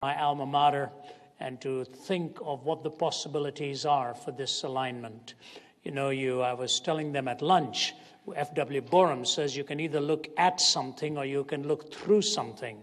my alma mater and to think of what the possibilities are for this alignment. I was telling them at lunch, F.W. Borum says you can either look at something or you can look through something.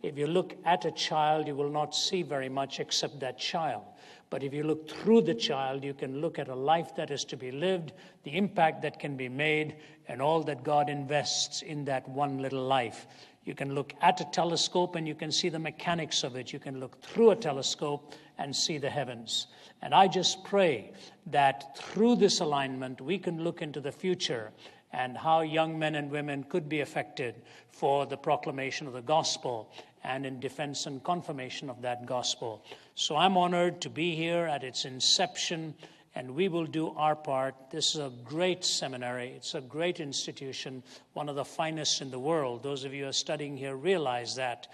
If you look at a child, you will not see very much except that child. But if you look through the child, you can look at a life that is to be lived, the impact that can be made, and all that God invests in that one little life. You can look at a telescope and you can see the mechanics of it. You can look through a telescope and see the heavens. And I just pray that through this alignment, we can look into the future and how young men and women could be affected for the proclamation of the gospel and in defense and confirmation of that gospel. So I'm honored to be here at its inception, and we will do our part. This is a great seminary. It's a great institution, one of the finest in the world. Those of you who are studying here realize that.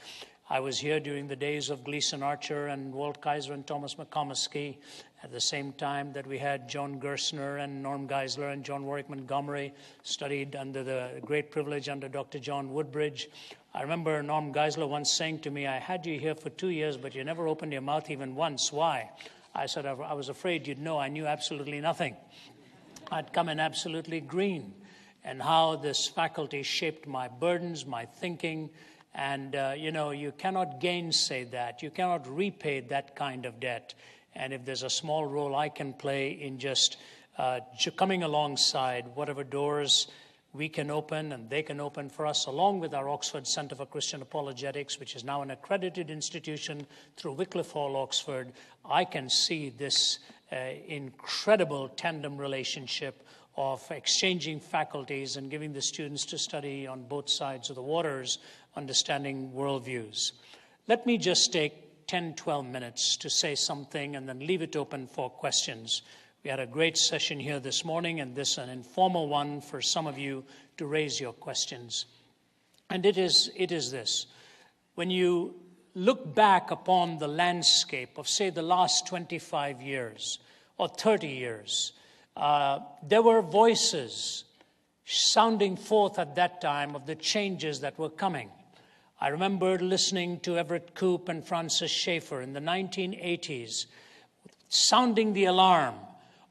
I was here during the days of Gleason Archer and Walt Kaiser and Thomas McComiskey, at the same time that we had John Gerstner and Norm Geisler and John Warwick Montgomery, studied under the great privilege under Dr. John Woodbridge. I remember Norm Geisler once saying to me, "I had you here for 2 years, but you never opened your mouth even once. Why?" I said, "I was afraid you'd know I knew absolutely nothing. I'd come in absolutely green." And how this faculty shaped my burdens, my thinking. And, you cannot gainsay that. You cannot repay that kind of debt. And if there's a small role I can play in just coming alongside whatever doors we can open and they can open for us, along with our Oxford Center for Christian Apologetics, which is now an accredited institution through Wycliffe Hall, Oxford, I can see this incredible tandem relationship of exchanging faculties and giving the students to study on both sides of the waters, understanding worldviews. Let me just take 10, 12 minutes to say something and then leave it open for questions. We had a great session here this morning, and this an informal one for some of you to raise your questions. And it is this. When you look back upon the landscape of, say, the last 25 years or 30 years, there were voices sounding forth at that time of the changes that were coming. I remember listening to Everett Koop and Francis Schaeffer in the 1980s, sounding the alarm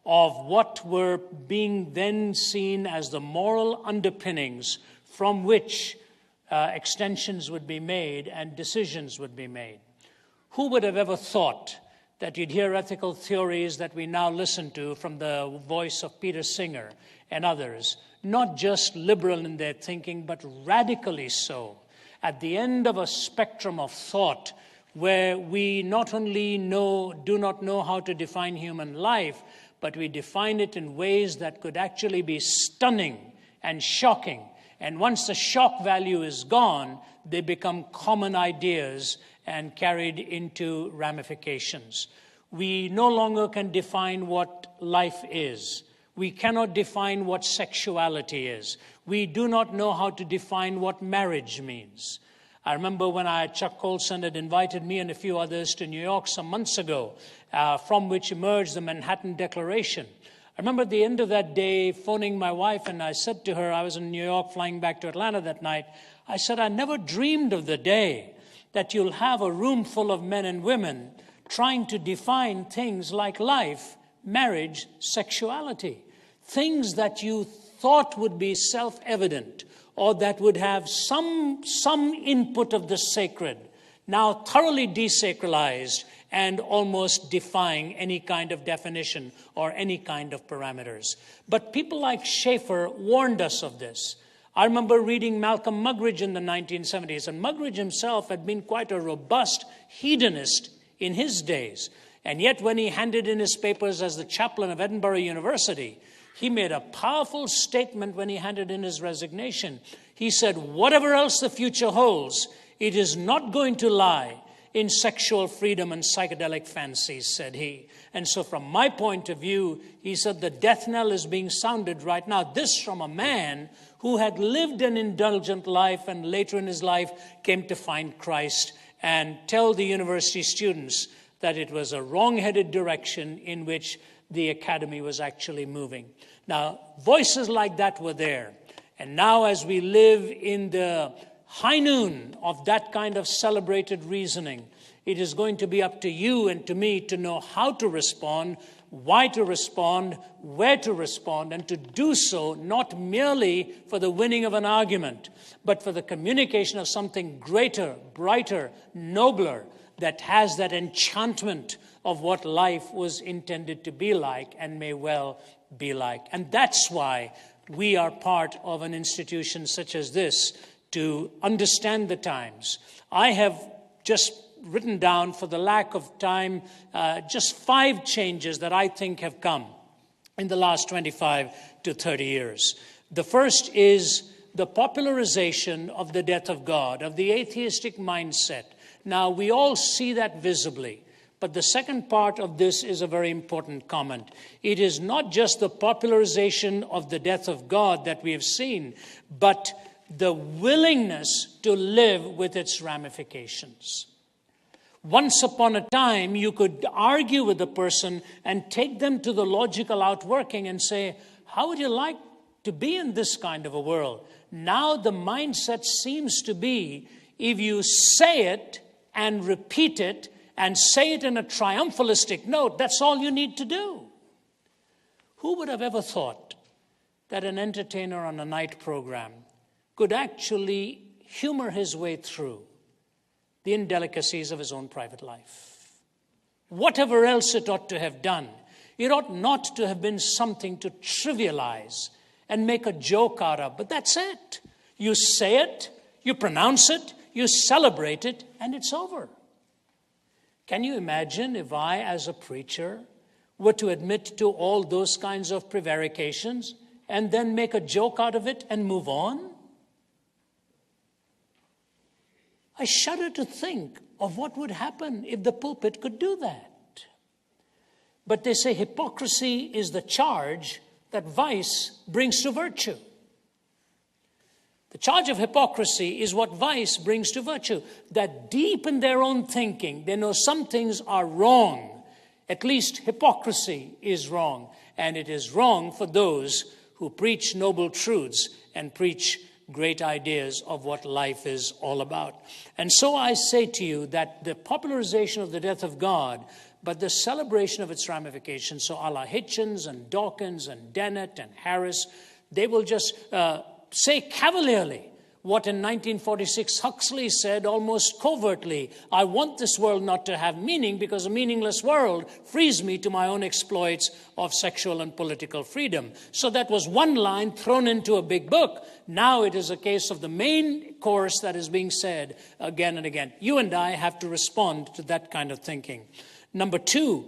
of what were being then seen as the moral underpinnings from which extensions would be made and decisions would be made. Who would have ever thought that you'd hear ethical theories that we now listen to from the voice of Peter Singer and others, not just liberal in their thinking, but radically so, at the end of a spectrum of thought where we not only do not know how to define human life, but we define it in ways that could actually be stunning and shocking. And once the shock value is gone, they become common ideas and carried into ramifications. We no longer can define what life is. We cannot define what sexuality is. We do not know how to define what marriage means. I remember when Chuck Colson had invited me and a few others to New York some months ago, from which emerged the Manhattan Declaration. I remember at the end of that day phoning my wife, and I said to her, I was in New York flying back to Atlanta that night, I said, I never dreamed of the day that you'll have a room full of men and women trying to define things like life, marriage, sexuality, things that you thought would be self-evident or that would have some input of the sacred, now thoroughly desacralized and almost defying any kind of definition or any kind of parameters. But people like Schaeffer warned us of this. I remember reading Malcolm Muggeridge in the 1970s, and Muggeridge himself had been quite a robust hedonist in his days. And yet when he handed in his papers as the chaplain of Edinburgh University, he made a powerful statement when he handed in his resignation. He said, whatever else the future holds, it is not going to lie in sexual freedom and psychedelic fancies, said he. And so from my point of view, he said the death knell is being sounded right now. This from a man who had lived an indulgent life and later in his life came to find Christ and tell the university students that it was a wrong-headed direction in which the academy was actually moving. Now, voices like that were there. And now as we live in the high noon of that kind of celebrated reasoning, It is going to be up to you and to me to know how to respond, why to respond, where to respond, and to do so not merely for the winning of an argument, but for the communication of something greater, brighter, nobler, that has that enchantment of what life was intended to be like and may well be like. And that's why we are part of an institution such as this, to understand the times. I have just written down, for the lack of time, just 5 changes that I think have come in the last 25 to 30 years. The first is the popularization of the death of God, of the atheistic mindset. Now, we all see that visibly. But the second part of this is a very important comment. It is not just the popularization of the death of God that we have seen, but the willingness to live with its ramifications. Once upon a time, you could argue with a person and take them to the logical outworking and say, how would you like to be in this kind of a world? Now the mindset seems to be, if you say it and repeat it, and say it in a triumphalistic note, that's all you need to do. Who would have ever thought that an entertainer on a night program could actually humor his way through the indelicacies of his own private life? Whatever else it ought to have done, it ought not to have been something to trivialize and make a joke out of, but that's it. You say it, you pronounce it, you celebrate it, and it's over. Can you imagine if I, as a preacher, were to admit to all those kinds of prevarications and then make a joke out of it and move on? I shudder to think of what would happen if the pulpit could do that. But they say hypocrisy is the charge that vice brings to virtue. The charge of hypocrisy is what vice brings to virtue. That deep in their own thinking, they know some things are wrong. At least hypocrisy is wrong. And it is wrong for those who preach noble truths and preach great ideas of what life is all about. And so I say to you that the popularization of the death of God, but the celebration of its ramifications, so a la Hitchens and Dawkins and Dennett and Harris, they will just say cavalierly what in 1946 Huxley said almost covertly: I want this world not to have meaning because a meaningless world frees me to my own exploits of sexual and political freedom. So that was one line thrown into a big book. Now it is a case of the main course that is being said again and again. You and I have to respond to that kind of thinking. Number 2,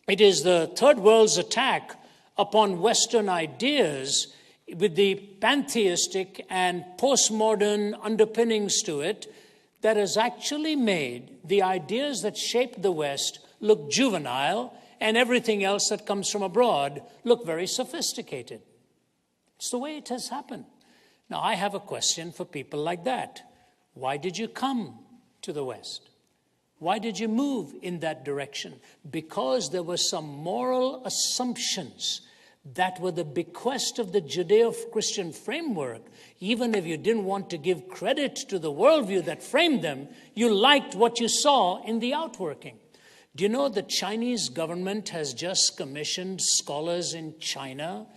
it is the third world's attack upon Western ideas with the pantheistic and postmodern underpinnings to it that has actually made the ideas that shape the West look juvenile and everything else that comes from abroad look very sophisticated. It's the way it has happened. Now, I have a question for people like that. Why did you come to the West? Why did you move in that direction? Because there were some moral assumptions that were the bequest of the Judeo-Christian framework. Even if you didn't want to give credit to the worldview that framed them, you liked what you saw in the outworking. Do you know the Chinese government has just commissioned scholars in China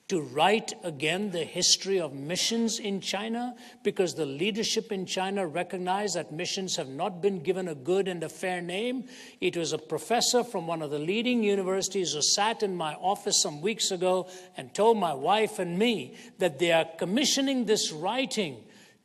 to write again the history of missions in China, because the leadership in China recognized that missions have not been given a good and a fair name? It was a professor from one of the leading universities who sat in my office some weeks ago and told my wife and me that they are commissioning this writing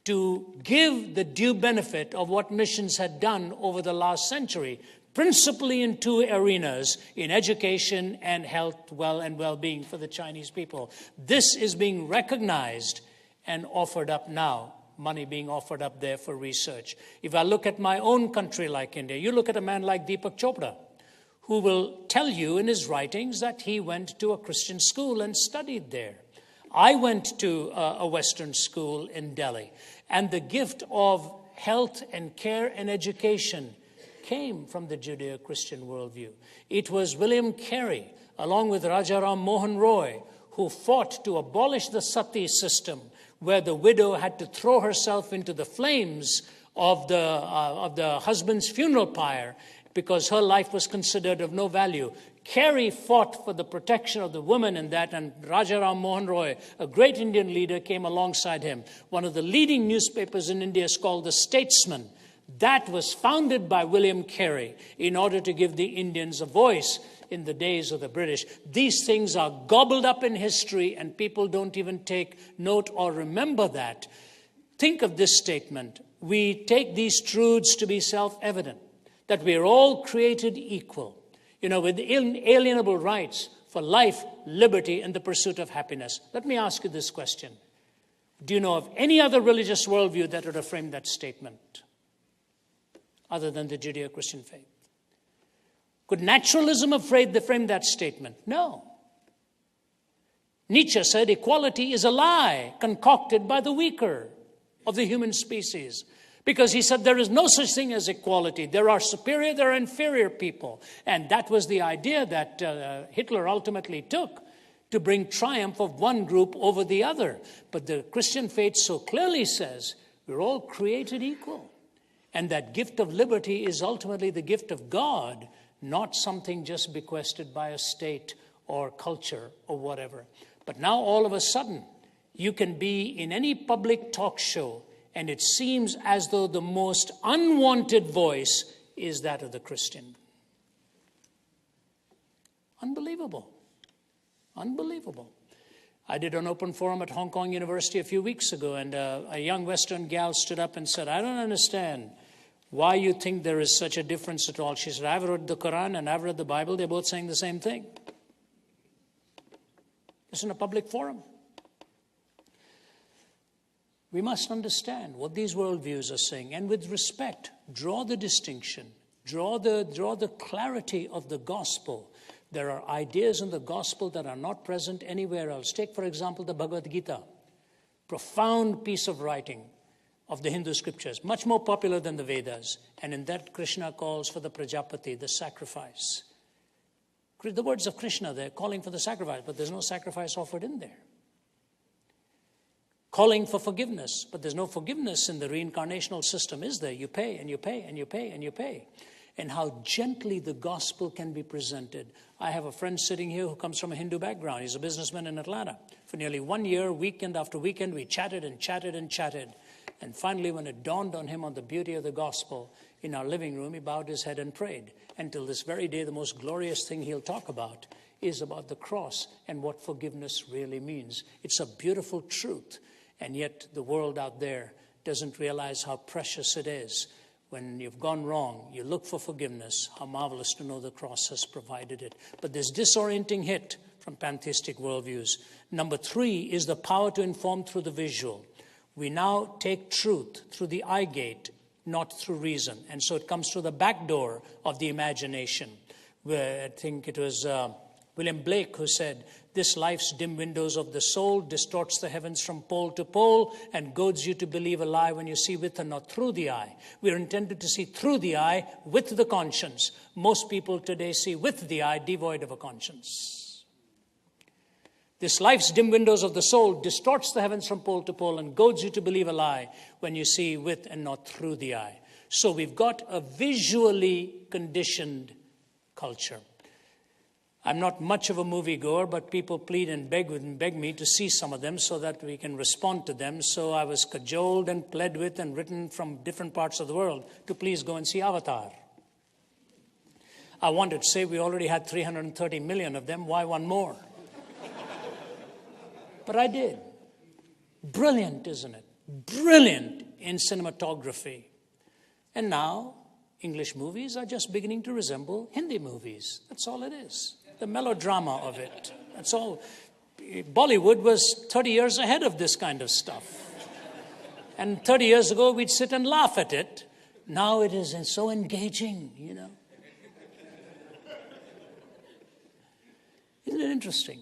to give the due benefit of what missions had done over the last century, principally in 2 arenas, in education and health, well-being for the Chinese people. This is being recognized and offered up now, money being offered up there for research. If I look at my own country like India, you look at a man like Deepak Chopra, who will tell you in his writings that he went to a Christian school and studied there. I went to a Western school in Delhi, and the gift of health and care and education came from the Judeo-Christian worldview. It was William Carey, along with Rajaram Mohan Roy, who fought to abolish the sati system, where the widow had to throw herself into the flames of the husband's funeral pyre because her life was considered of no value. Carey fought for the protection of the woman in that, and Raja Ram Mohan Roy, a great Indian leader, came alongside him. One of the leading newspapers in India is called The Statesman. That was founded by William Carey in order to give the Indians a voice in the days of the British. These things are gobbled up in history, and people don't even take note or remember that. Think of this statement. We take these truths to be self-evident, that we are all created equal, with inalienable rights for life, liberty, and the pursuit of happiness. Let me ask you this question. Do you know of any other religious worldview that would have framed that statement other than the Judeo-Christian faith? Could naturalism have framed that statement? No. Nietzsche said equality is a lie concocted by the weaker of the human species. Because he said there is no such thing as equality. There are superior, there are inferior people. And that was the idea that Hitler ultimately took to bring triumph of one group over the other. But the Christian faith so clearly says we're all created equal. And that gift of liberty is ultimately the gift of God, not something just bequested by a state or culture or whatever. But now all of a sudden, you can be in any public talk show, and it seems as though the most unwanted voice is that of the Christian. Unbelievable. Unbelievable. I did an open forum at Hong Kong University a few weeks ago, and a young Western gal stood up and said, I don't understand why you think there is such a difference at all. She said, I've read the Quran and I've read the Bible. They're both saying the same thing. It's in a public forum. We must understand what these worldviews are saying, and with respect, draw the distinction, draw the clarity of the gospel. There are ideas in the gospel that are not present anywhere else. Take, for example, the Bhagavad Gita, profound piece of writing of the Hindu scriptures, much more popular than the Vedas. And in that, Krishna calls for the Prajapati, the sacrifice. The words of Krishna, they're calling for the sacrifice, but there's no sacrifice offered in there. Calling for forgiveness, but there's no forgiveness in the reincarnational system, is there? You pay and you pay and you pay and you pay. And how gently the gospel can be presented. I have a friend sitting here who comes from a Hindu background. He's a businessman in Atlanta. For nearly 1 year, weekend after weekend, we chatted and chatted and chatted. And finally, when it dawned on him on the beauty of the gospel, in our living room, he bowed his head and prayed. Until this very day, the most glorious thing he'll talk about is about the cross and what forgiveness really means. It's a beautiful truth. And yet the world out there doesn't realize how precious it is. When you've gone wrong, you look for forgiveness. How marvelous to know the cross has provided it. But this disorienting hit from pantheistic worldviews. Number 3 is the power to inform through the visual. We now take truth through the eye gate, not through reason. And so it comes through the back door of the imagination. Where I think it was William Blake who said, this life's dim windows of the soul distorts the heavens from pole to pole and goads you to believe a lie when you see with and not through the eye. We are intended to see through the eye with the conscience. Most people today see with the eye devoid of a conscience. This life's dim windows of the soul distorts the heavens from pole to pole and goads you to believe a lie when you see with and not through the eye. So we've got a visually conditioned culture. I'm not much of a moviegoer, but people plead and beg me to see some of them so that we can respond to them. So I was cajoled and pled with and written from different parts of the world to please go and see Avatar. I wanted to say we already had 330 million of them. Why one more? But I did. Brilliant, isn't it? Brilliant in cinematography. And now English movies are just beginning to resemble Hindi movies. That's all it is. The melodrama of it. That's all. Bollywood was 30 years ahead of this kind of stuff. And 30 years ago, we'd sit and laugh at it. Now it is so engaging, Isn't it interesting?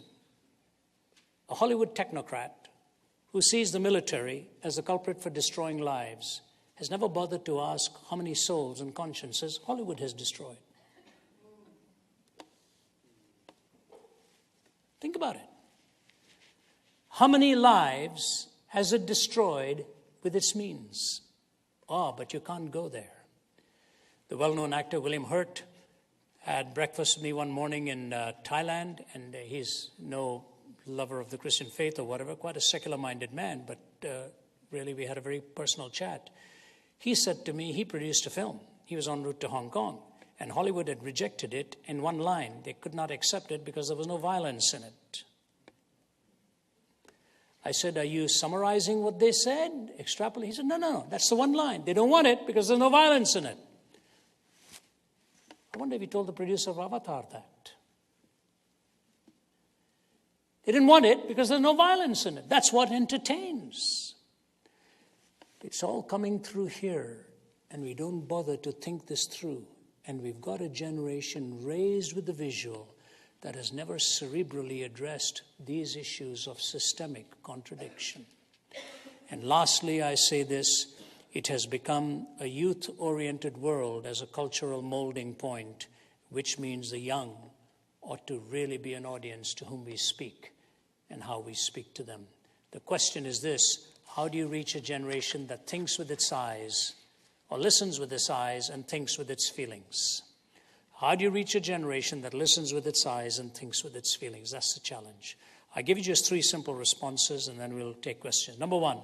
A Hollywood technocrat who sees the military as a culprit for destroying lives has never bothered to ask how many souls and consciences Hollywood has destroyed. Think about it. How many lives has it destroyed with its means? Oh, but you can't go there. The well-known actor William Hurt had breakfast with me one morning in Thailand, and he's no lover of the Christian faith or whatever, quite a secular-minded man, but really we had a very personal chat. He said to me, he produced a film. He was en route to Hong Kong, and Hollywood had rejected it in one line. They could not accept it because there was no violence in it. I said, are you summarizing what they said? Extrapolate? He said, no, that's the one line. They don't want it because there's no violence in it. I wonder if he told the producer of Avatar that. They didn't want it because there's no violence in it. That's what entertains. It's all coming through here, and we don't bother to think this through. And we've got a generation raised with the visual that has never cerebrally addressed these issues of systemic contradiction. And lastly, I say this, it has become a youth-oriented world as a cultural molding point, which means the young ought to really be an audience to whom we speak and how we speak to them. The question is this: how do you reach a generation that thinks with its eyes, or listens with its eyes and thinks with its feelings? How do you reach a generation that listens with its eyes and thinks with its feelings? That's the challenge. I give you just 3 simple responses, and then we'll take questions. Number 1,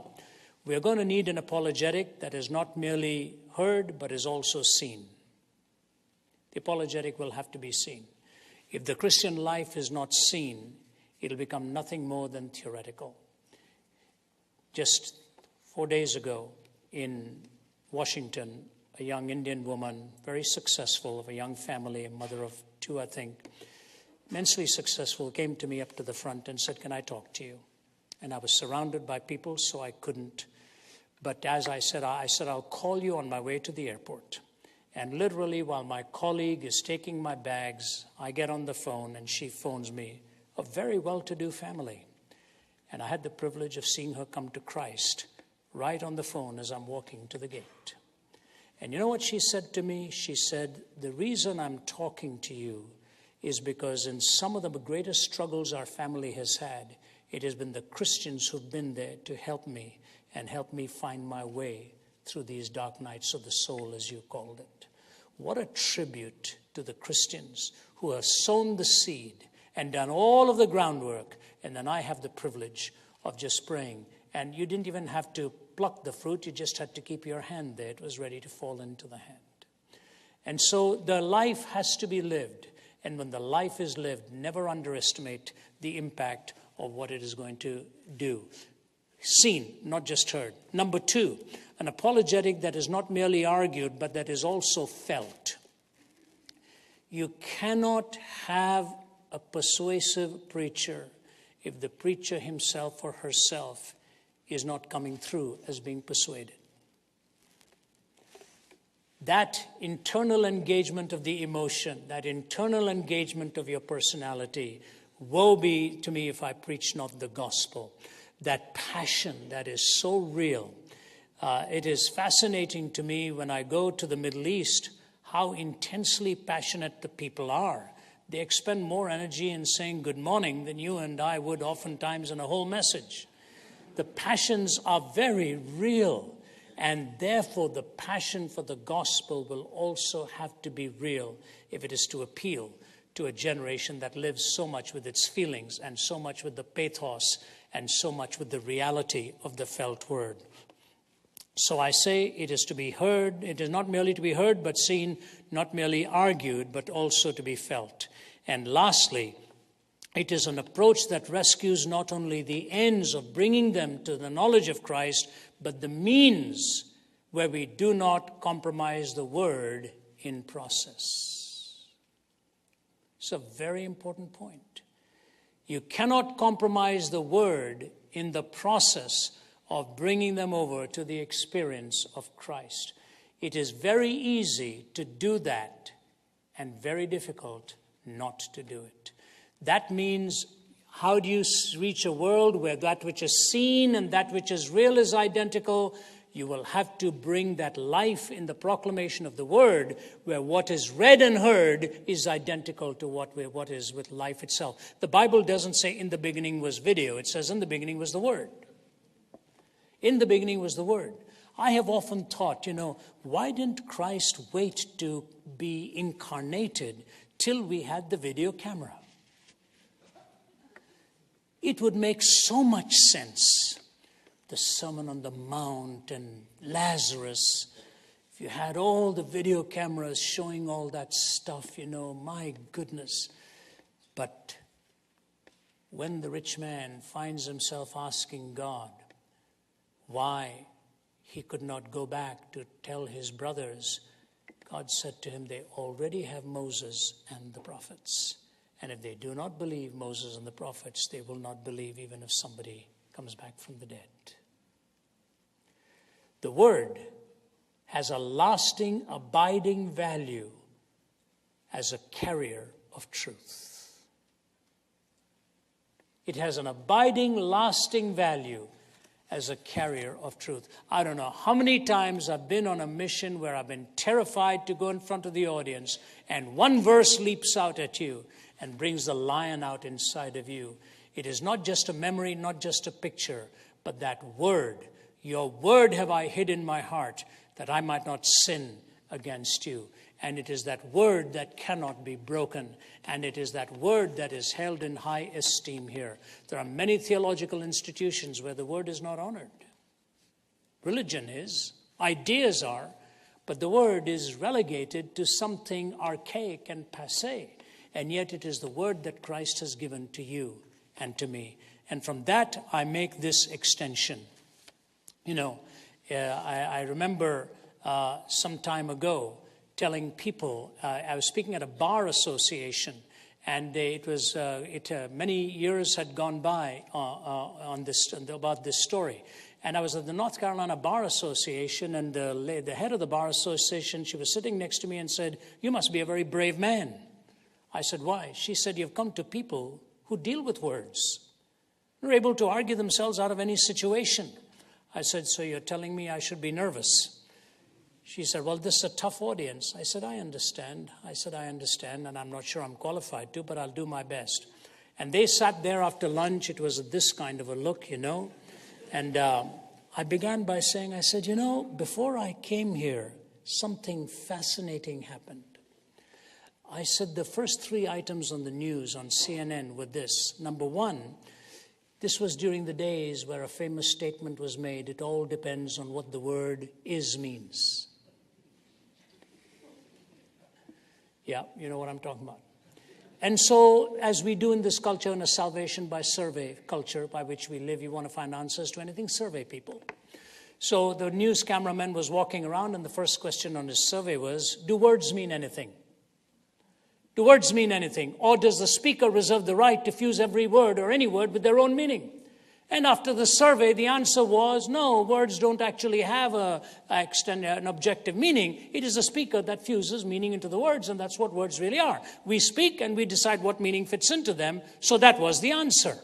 we are going to need an apologetic that is not merely heard, but is also seen. The apologetic will have to be seen. If the Christian life is not seen, it'll become nothing more than theoretical. Just 4 days ago in Washington, a young Indian woman, very successful, of a young family, a mother of 2, I think, immensely successful, came to me up to the front and said, can I talk to you? And I was surrounded by people, so I couldn't. But as I said, I'll call you on my way to the airport. And literally, while my colleague is taking my bags, I get on the phone and she phones me, a very well-to-do family. And I had the privilege of seeing her come to Christ right on the phone as I'm walking to the gate. And you know what she said to me? She said, the reason I'm talking to you is because in some of the greatest struggles our family has had, it has been the Christians who've been there to help me and help me find my way through these dark nights of the soul, as you called it. What a tribute to the Christians who have sown the seed and done all of the groundwork, and then I have the privilege of just praying. And you didn't even have to pluck the fruit, you just had to keep your hand there. It was ready to fall into the hand. And so the life has to be lived. And when the life is lived, never underestimate the impact of what it is going to do. Seen, not just heard. Number 2, an apologetic that is not merely argued, but that is also felt. You cannot have a persuasive preacher if the preacher himself or herself is not coming through as being persuaded. That internal engagement of the emotion, that internal engagement of your personality, woe be to me if I preach not the gospel. That passion that is so real. It is fascinating to me when I go to the Middle East how intensely passionate the people are. They expend more energy in saying good morning than you and I would oftentimes in a whole message. The passions are very real, and therefore the passion for the gospel will also have to be real if it is to appeal to a generation that lives so much with its feelings and so much with the pathos and so much with the reality of the felt word. So I say it is to be heard. It is not merely to be heard but seen, not merely argued but also to be felt. And lastly, it is an approach that rescues not only the ends of bringing them to the knowledge of Christ, but the means where we do not compromise the word in process. It's a very important point. You cannot compromise the word in the process of bringing them over to the experience of Christ. It is very easy to do that and very difficult not to do it. That means, how do you reach a world where that which is seen and that which is real is identical? You will have to bring that life in the proclamation of the word, where what is read and heard is identical to what is with life itself. The Bible doesn't say in the beginning was video. It says in the beginning was the word. In the beginning was the word. I have often thought, why didn't Christ wait to be incarnated till we had the video camera? It would make so much sense. The Sermon on the Mount and Lazarus, if you had all the video cameras showing all that stuff, my goodness. But when the rich man finds himself asking God why he could not go back to tell his brothers, God said to him, they already have Moses and the prophets. And if they do not believe Moses and the prophets, they will not believe even if somebody comes back from the dead. The word has a lasting, abiding value as a carrier of truth. It has an abiding, lasting value as a carrier of truth. I don't know how many times I've been on a mission where I've been terrified to go in front of the audience, and one verse leaps out at you and brings the lion out inside of you. It is not just a memory, not just a picture, but that word. Your word have I hid in my heart, that I might not sin against you. And it is that word that cannot be broken. And it is that word that is held in high esteem here. There are many theological institutions where the word is not honored. Religion is, ideas are, but the word is relegated to something archaic and passé. And yet it is the word that Christ has given to you and to me. And from that, I make this extension. I remember some time ago telling people, I was speaking at a bar association, and many years had gone by about this story. And I was at the North Carolina Bar Association, and the head of the bar association, she was sitting next to me and said, "You must be a very brave man." I said, "Why?" She said, "You've come to people who deal with words. They're able to argue themselves out of any situation." I said, "So you're telling me I should be nervous?" She said, "Well, this is a tough audience." I said, "I understand." And I'm not sure I'm qualified to, but I'll do my best. And they sat there after lunch. It was this kind of a look, And I began by saying, I said, before I came here, something fascinating happened. I said the first 3 items on the news on CNN were this. Number one, this was during the days where a famous statement was made, it all depends on what the word is means. Yeah, you know what I'm talking about. And so, as we do in this culture, in a salvation by survey culture by which we live, you want to find answers to anything, survey people. So the news cameraman was walking around, and the first question on his survey was, do words mean anything? Do words mean anything? Or does the speaker reserve the right to fuse every word or any word with their own meaning? And after the survey, the answer was, no, words don't actually have an objective meaning. It is the speaker that fuses meaning into the words, and that's what words really are. We speak and we decide what meaning fits into them, so that was the answer.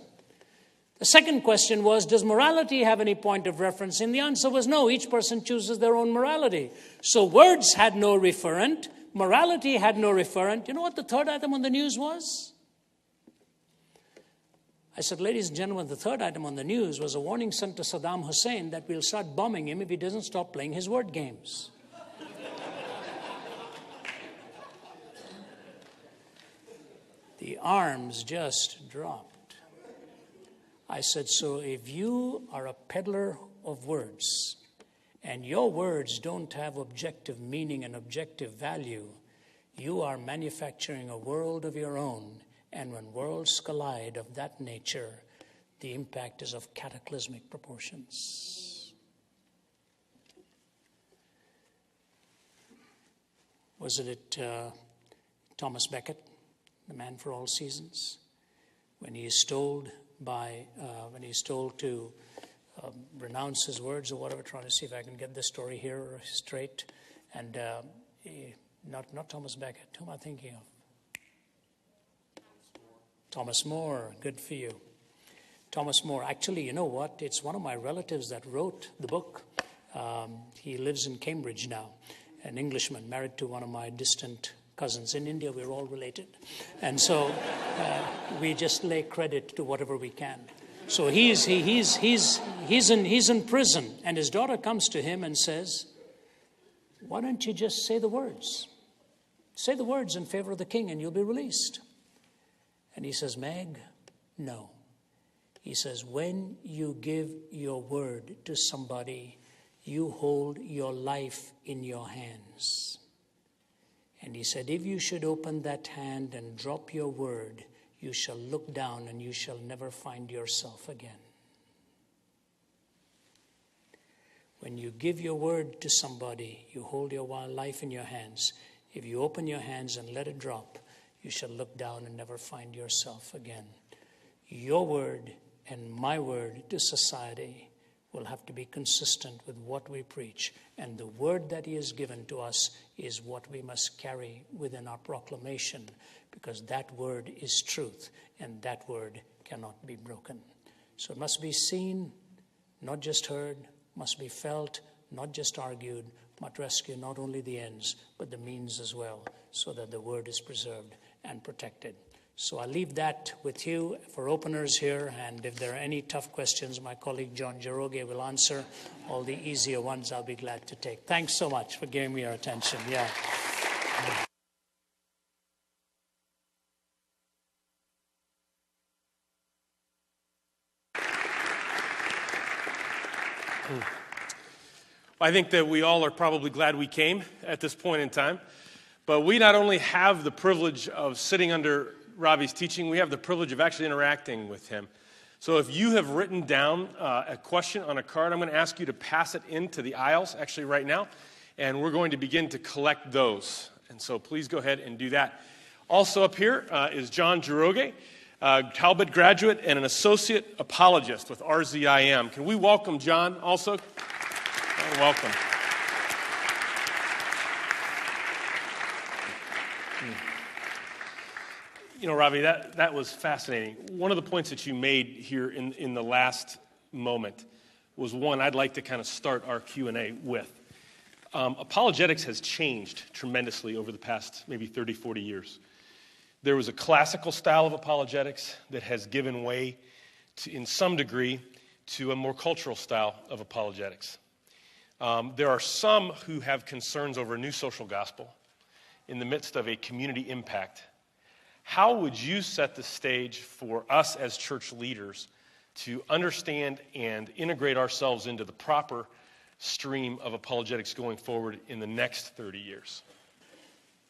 The second question was, does morality have any point of reference? And the answer was no, each person chooses their own morality. So words had no referent. Morality had no referent. You know what the third item on the news was? I said, ladies and gentlemen, the third item on the news was a warning sent to Saddam Hussein that we'll start bombing him if he doesn't stop playing his word games. The arms just dropped. I said, so if you are a peddler of words, and your words don't have objective meaning and objective value, you are manufacturing a world of your own. And when worlds collide of that nature, the impact is of cataclysmic proportions. Was it Thomas Becket, the man for all seasons, when he is told to renounce his words or whatever, trying to see if I can get this story here straight. And not Thomas Becket. Who am I thinking of? Thomas More. Good for you. Thomas More. Actually, you know what? It's one of my relatives that wrote the book. He lives in Cambridge now. An Englishman married to one of my distant cousins. In India, we're all related. And so we just lay credit to whatever we can. So he's in prison, and his daughter comes to him and says, "Why don't you just say the words? Say the words in favor of the king and you'll be released." And he says, "Meg, no." He says, "When you give your word to somebody, you hold your life in your hands." And he said, "If you should open that hand and drop your word, you shall look down and you shall never find yourself again." When you give your word to somebody, you hold your life in your hands. If you open your hands and let it drop, you shall look down and never find yourself again. Your word and my word to society will have to be consistent with what we preach. And the word that he has given to us is what we must carry within our proclamation, because that word is truth, and that word cannot be broken. So it must be seen, not just heard, must be felt, not just argued, but rescue not only the ends, but the means as well, so that the word is preserved and protected. So I leave that with you for openers here, and if there are any tough questions, my colleague John Jaroge will answer. All the easier ones I'll be glad to take. Thanks so much for giving me your attention. Yeah. I think that we all are probably glad we came at this point in time. But we not only have the privilege of sitting under Ravi's teaching, we have the privilege of actually interacting with him. So if you have written down a question on a card, I'm going to ask you to pass it into the aisles, actually right now, and we're going to begin to collect those. And so please go ahead and do that. Also up here is John Jaroge, Talbot graduate and an associate apologist with RZIM. Can we welcome John also? Welcome. You know, Ravi, that was fascinating. One of the points that you made here in the last moment was one I'd like to kind of start our Q&A with. Apologetics has changed tremendously over the past maybe 30, 40 years. There was a classical style of apologetics that has given way, in some degree, to a more cultural style of apologetics. There are some who have concerns over a new social gospel in the midst of a community impact. How would you set the stage for us as church leaders to understand and integrate ourselves into the proper stream of apologetics going forward in the next 30 years?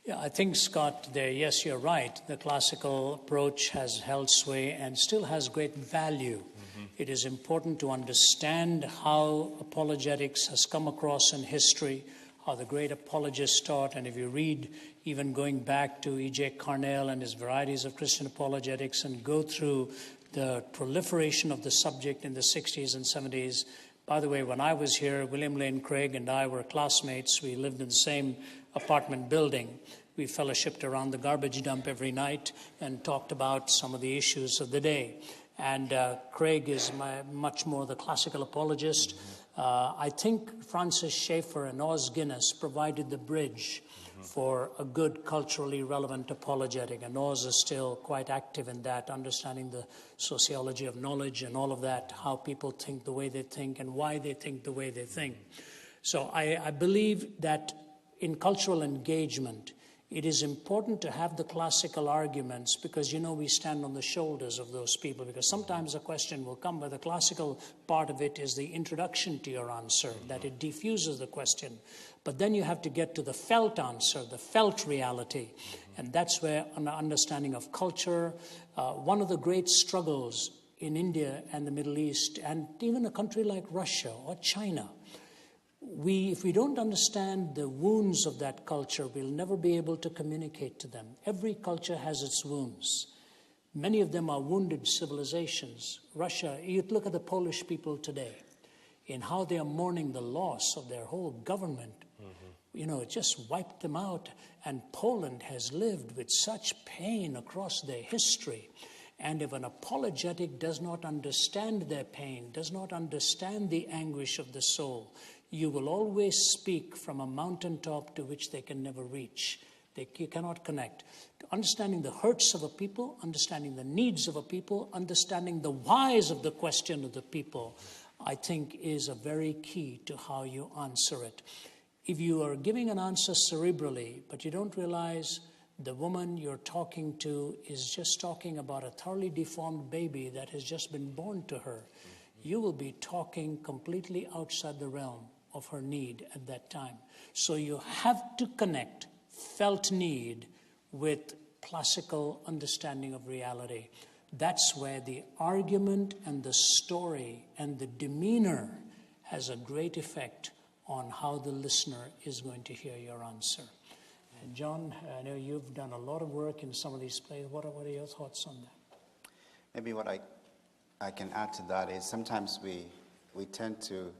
Yeah, I think, Scott, yes, you're right. The classical approach has held sway and still has great value. Mm-hmm. It is important to understand how apologetics has come across in history, how the great apologists taught. And if you read, even going back to E.J. Carnell and his varieties of Christian apologetics, and go through the proliferation of the subject in the 60s and 70s. By the way, when I was here, William Lane Craig and I were classmates. We lived in the same apartment building. We fellowshipped around the garbage dump every night and talked about some of the issues of the day. And Craig is much more the classical apologist. I think Francis Schaeffer and Os Guinness provided the bridge for a good culturally relevant apologetic. And Oz is still quite active in that, understanding the sociology of knowledge and all of that, how people think the way they think and why they think the way they think. So I believe that in cultural engagement, it is important to have the classical arguments because, you know, we stand on the shoulders of those people, because sometimes a question will come where the classical part of it is the introduction to your answer, that it diffuses the question. But then you have to get to the felt answer, the felt reality. And that's where an understanding of culture, one of the great struggles in India and the Middle East, and even a country like Russia or China, if we don't understand the wounds of that culture, we'll never be able to communicate to them. Every culture has its wounds. Many of them are wounded civilizations. Russia, you look at the Polish people today, in how they are mourning the loss of their whole government. You know, it just wiped them out. And Poland has lived with such pain across their history. And if an apologetic does not understand their pain, does not understand the anguish of the soul, you will always speak from a mountaintop to which they can never reach. You cannot connect. Understanding the hurts of a people, understanding the needs of a people, understanding the whys of the question of the people, I think is a very key to how you answer it. If you are giving an answer cerebrally, but you don't realize the woman you're talking to is just talking about a thoroughly deformed baby that has just been born to her, you will be talking completely outside the realm of her need at that time. So you have to connect felt need with classical understanding of reality. That's where the argument and the story and the demeanor has a great effect on how the listener is going to hear your answer. And John, I know you've done a lot of work in some of these plays. What are your thoughts on that? Maybe what I can add to that is sometimes we tend to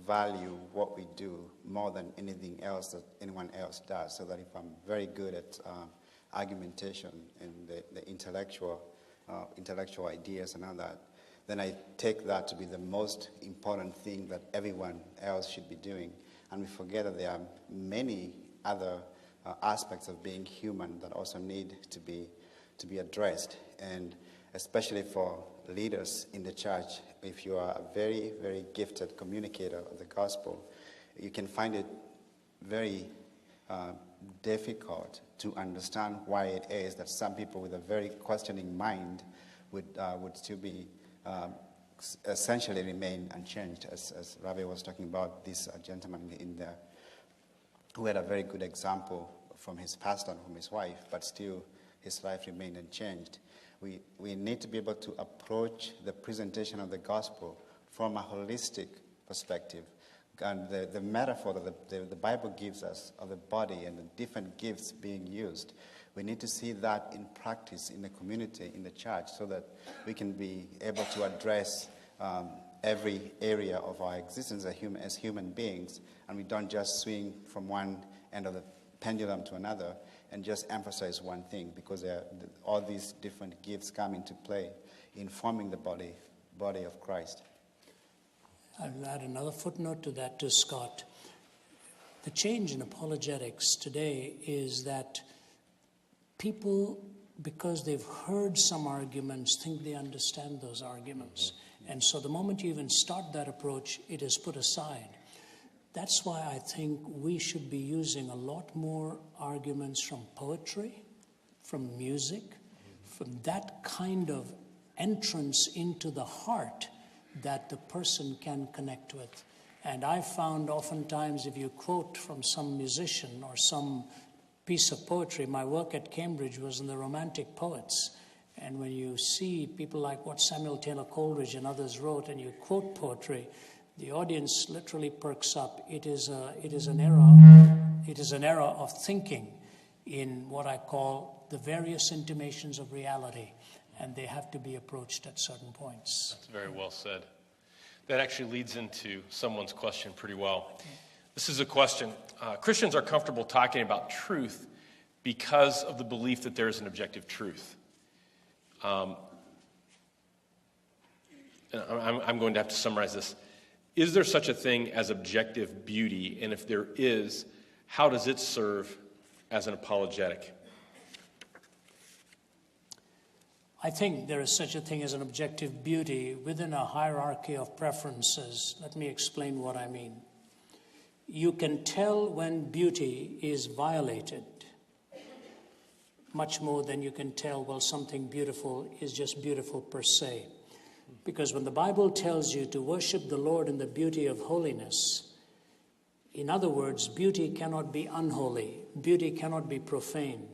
value what we do more than anything else that anyone else does. So that if I'm very good at argumentation and the intellectual ideas and all that, then I take that to be the most important thing that everyone else should be doing. And we forget that there are many other aspects of being human that also need to be addressed. And especially for leaders in the church, if you are a very, very gifted communicator of the gospel, you can find it very difficult to understand why it is that some people with a very questioning mind would still be essentially remain unchanged, as Ravi was talking about this gentleman in there who had a very good example from his pastor and from his wife, but still his life remained unchanged. We need to be able to approach the presentation of the gospel from a holistic perspective. And the metaphor that the Bible gives us of the body and the different gifts being used, we need to see that in practice in the community, in the church, so that we can be able to address every area of our existence as human beings, and we don't just swing from one end of the pendulum to another and just emphasize one thing, because all these different gifts come into play in forming the body of Christ. I'll add another footnote to that, to Scott. The change in apologetics today is that people, because they've heard some arguments, think they understand those arguments. And so the moment you even start that approach, it is put aside. That's why I think we should be using a lot more arguments from poetry, from music, from that kind of entrance into the heart that the person can connect with. And I found oftentimes if you quote from some musician or some piece of poetry, my work at Cambridge was in the Romantic poets. And when you see people like what Samuel Taylor Coleridge and others wrote, and you quote poetry, the audience literally perks up. It is an era of thinking in what I call the various intimations of reality, and they have to be approached at certain points. That's very well said. That actually leads into someone's question pretty well. This is a question. Christians are comfortable talking about truth because of the belief that there is an objective truth. I'm going to have to summarize this. Is there such a thing as objective beauty? And if there is, how does it serve as an apologetic? I think there is such a thing as an objective beauty within a hierarchy of preferences. Let me explain what I mean. You can tell when beauty is violated much more than you can tell, well, something beautiful is just beautiful per se. Because when the Bible tells you to worship the Lord in the beauty of holiness, in other words, beauty cannot be unholy, beauty cannot be profane,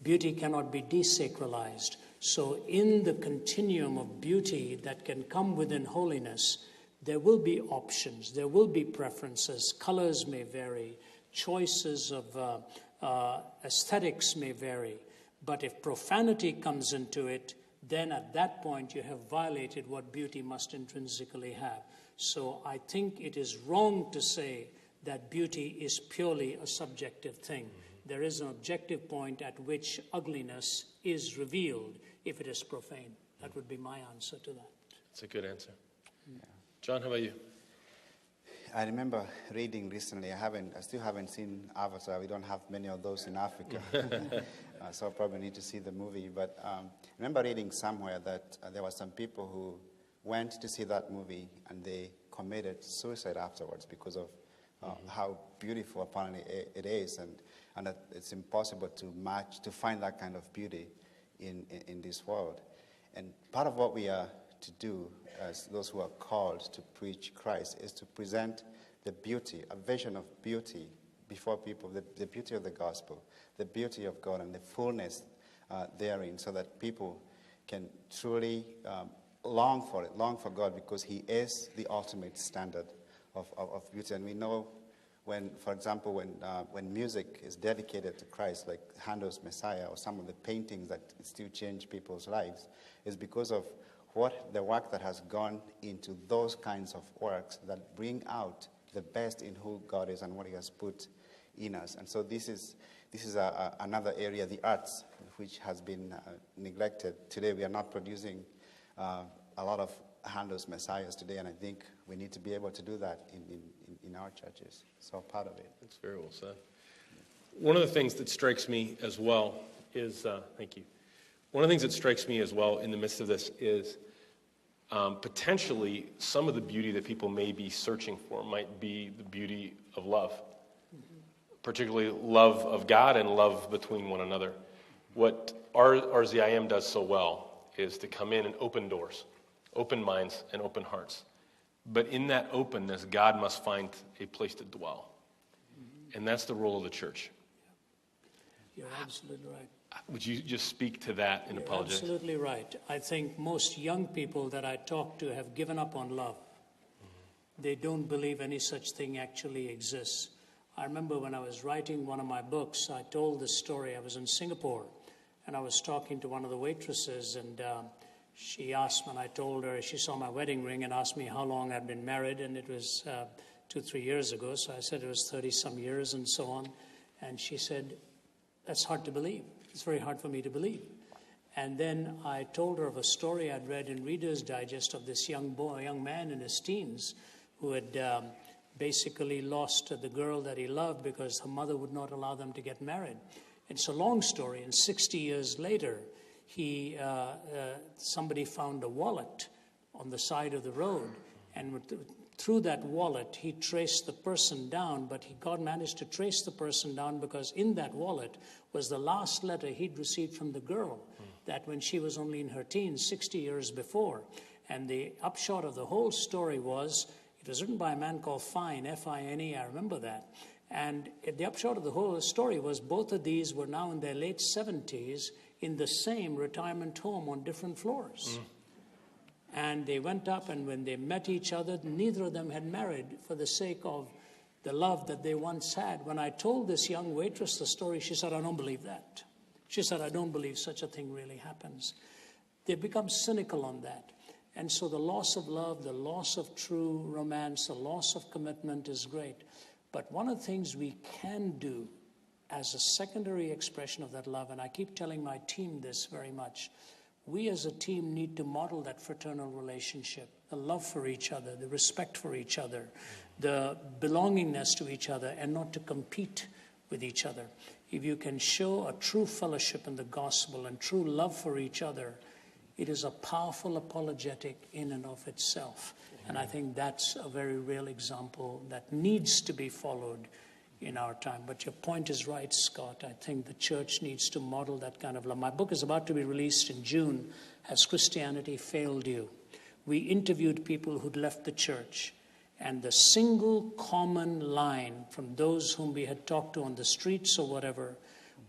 beauty cannot be desacralized. So in the continuum of beauty that can come within holiness, there will be options, there will be preferences, colors may vary, choices of aesthetics may vary. But if profanity comes into it, then at that point you have violated what beauty must intrinsically have. So I think it is wrong to say that beauty is purely a subjective thing. There is an objective point at which ugliness is revealed if it is profane. That would be my answer to that. That's a good answer. Yeah. John, how about you? I remember reading recently, I still haven't seen Avatar. We don't have many of those in Africa. So I probably need to see the movie. But I remember reading somewhere that there were some people who went to see that movie and they committed suicide afterwards because of how beautiful apparently it is, and that it's impossible to find that kind of beauty in this world. And part of what we are to do as those who are called to preach Christ is to present the beauty, a vision of beauty before people, the beauty of the gospel, the beauty of God and the fullness therein, so that people can truly long for it, long for God, because he is the ultimate standard of beauty. And we know when, for example, when music is dedicated to Christ, like Handel's Messiah, or some of the paintings that still change people's lives, is because of the work that has gone into those kinds of works that bring out the best in who God is and what he has put in us. And so this is another area, the arts, which has been neglected. Today we are not producing a lot of Handel's Messiahs today, and I think we need to be able to do that in our churches. So part of it. That's very well said. One of the things that strikes me as well is, thank you. One of the things that strikes me as well in the midst of this is potentially some of the beauty that people may be searching for might be the beauty of love, particularly love of God and love between one another. What RZIM does so well is to come in and open doors, open minds, and open hearts. But in that openness, God must find a place to dwell. And that's the role of the church. You're absolutely right. Would you just speak to that in apologetics? Absolutely right. I think most young people that I talk to have given up on love. They don't believe any such thing actually exists. I remember when I was writing one of my books, I told this story. I was in Singapore, and I was talking to one of the waitresses, and she asked, when I told her, she saw my wedding ring and asked me how long I'd been married, and it was 2-3 years ago. So I said it was 30-some years and so on. And she said, that's hard to believe. It's very hard for me to believe. And then I told her of a story I'd read in Reader's Digest of this young man in his teens who had basically lost the girl that he loved because her mother would not allow them to get married. It's a long story, and 60 years later, somebody found a wallet on the side of the road, and through that wallet, he traced the person down, but God managed to trace the person down because in that wallet was the last letter he'd received from the girl, that when she was only in her teens, 60 years before. And the upshot of the whole story was, it was written by a man called Fine, F-I-N-E, I remember that. And the upshot of the whole story was both of these were now in their late 70s in the same retirement home on different floors. And they went up, and when they met each other, neither of them had married for the sake of the love that they once had. When I told this young waitress the story, she said, I don't believe that. She said, I don't believe such a thing really happens. They become cynical on that. And so the loss of love, the loss of true romance, the loss of commitment is great. But one of the things we can do as a secondary expression of that love, and I keep telling my team this very much, we as a team need to model that fraternal relationship, the love for each other, the respect for each other, the belongingness to each other, and not to compete with each other. If you can show a true fellowship in the gospel and true love for each other, it is a powerful apologetic in and of itself. And I think that's a very real example that needs to be followed in our time. But your point is right, Scott. I think the church needs to model that kind of love. My book is about to be released in June. Has Christianity failed you? We interviewed people who'd left the church, and the single common line from those whom we had talked to on the streets or whatever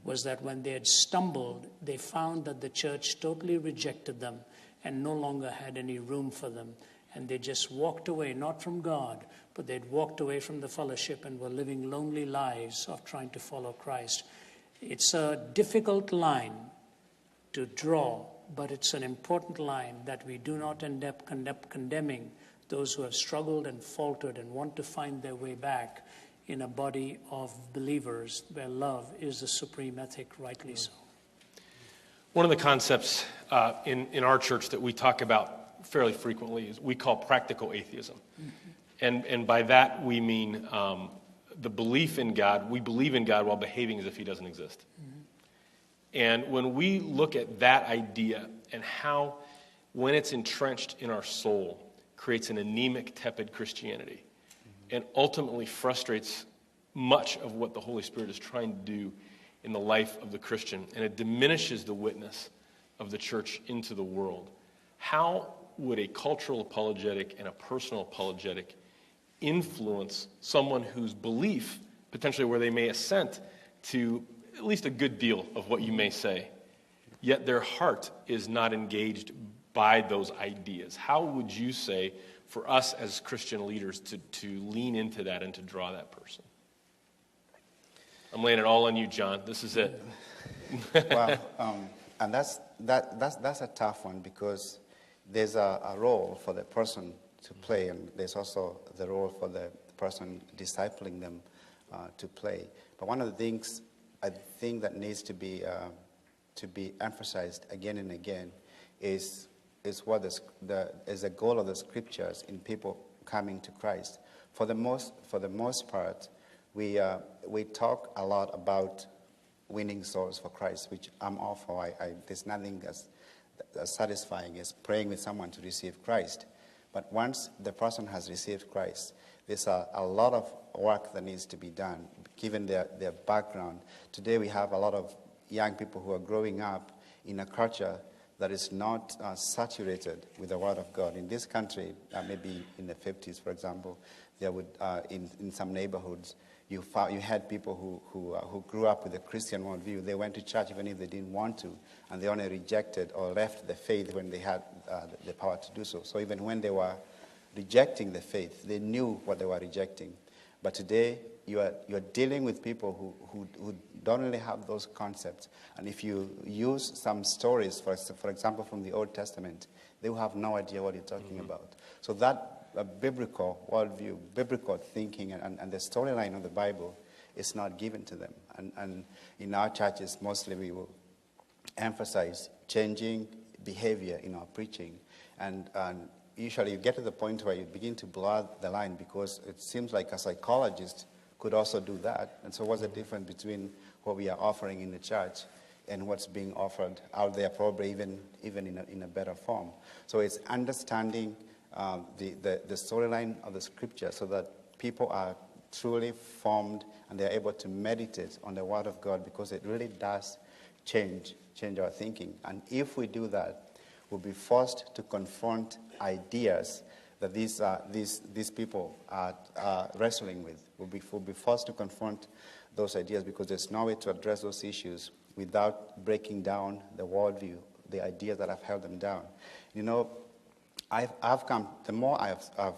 was that when they had stumbled, they found that the church totally rejected them and no longer had any room for them. And they just walked away, not from God, but they'd walked away from the fellowship and were living lonely lives of trying to follow Christ. It's a difficult line to draw, but it's an important line that we do not end up condemning those who have struggled and faltered and want to find their way back in a body of believers where love is the supreme ethic, rightly so. One of the concepts in our church that we talk about fairly frequently is we call practical atheism. And by that we mean the belief in God. We believe in God while behaving as if he doesn't exist. And when we look at that idea and how, when it's entrenched in our soul, creates an anemic, tepid Christianity, and ultimately frustrates much of what the Holy Spirit is trying to do in the life of the Christian, and it diminishes the witness of the church into the world, how would a cultural apologetic and a personal apologetic influence someone whose belief, potentially where they may assent to at least a good deal of what you may say, yet their heart is not engaged by those ideas? How would you say for us as Christian leaders to lean into that and to draw that person? I'm laying it all on you, John. This is it. Well, and that's a tough one, because there's a role for the person to play, and there's also the role for the person discipling them to play. But one of the things I think that needs to be emphasized again and again is what is the goal of the scriptures in people coming to Christ. For the most part, we talk a lot about winning souls for Christ, which I'm all for. There's nothing as satisfying as praying with someone to receive Christ. But once the person has received Christ, there's a lot of work that needs to be done, given their background. Today we have a lot of young people who are growing up in a culture that is not saturated with the Word of God. In this country, maybe in the 50s, for example, there would in some neighborhoods, you had people who grew up with a Christian worldview. They went to church even if they didn't want to, and they only rejected or left the faith when they had the power to do so. So even when they were rejecting the faith, they knew what they were rejecting. But today, you're dealing with people who don't really have those concepts. And if you use some stories, for example, from the Old Testament, they will have no idea what you're talking about. So that biblical worldview, biblical thinking, and the storyline of the Bible is not given to them. And in our churches, mostly we will emphasize changing behavior in our preaching. And usually you get to the point where you begin to blur the line, because it seems like a psychologist could also do that. And so what's the difference between what we are offering in the church and what's being offered out there, probably even in a better form? So it's understanding the storyline of the scripture, so that people are truly formed and they're able to meditate on the Word of God, because it really does change our thinking. And if we do that, we'll be forced to confront ideas that these people are wrestling with. We'll be forced to confront those ideas, because there's no way to address those issues without breaking down the worldview, the ideas that have held them down. You know, I've come, the more I've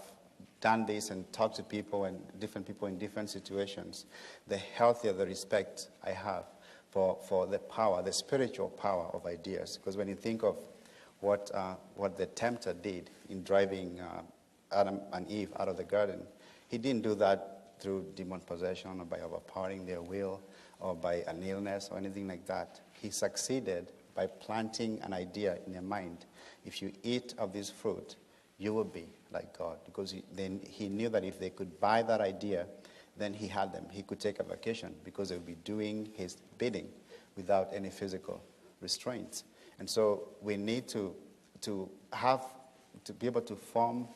done this and talked to people and different people in different situations, the healthier the respect I have for the power, the spiritual power of ideas. Because when you think of what the tempter did in driving Adam and Eve out of the garden, he didn't do that through demon possession or by overpowering their will or by an illness or anything like that. He succeeded by planting an idea in their mind. If you eat of this fruit, you will be like God. Because then he knew that if they could buy that idea, then he had them. He could take a vacation, because they would be doing his bidding without any physical restraints. And so we need to be able to form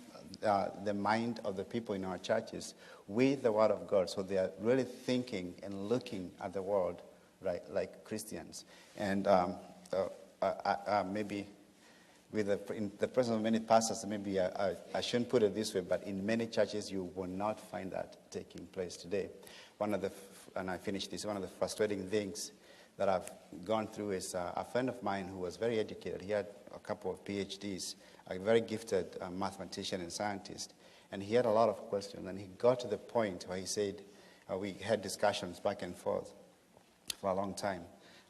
the mind of the people in our churches with the Word of God, so they are really thinking and looking at the world right, like Christians. And maybe in the presence of many pastors, maybe I shouldn't put it this way, but in many churches you will not find that taking place today. And I finish this, one of the frustrating things that I've gone through is a friend of mine who was very educated. He had a couple of PhDs, a very gifted mathematician and scientist, and he had a lot of questions. And he got to the point where he said, we had discussions back and forth for a long time,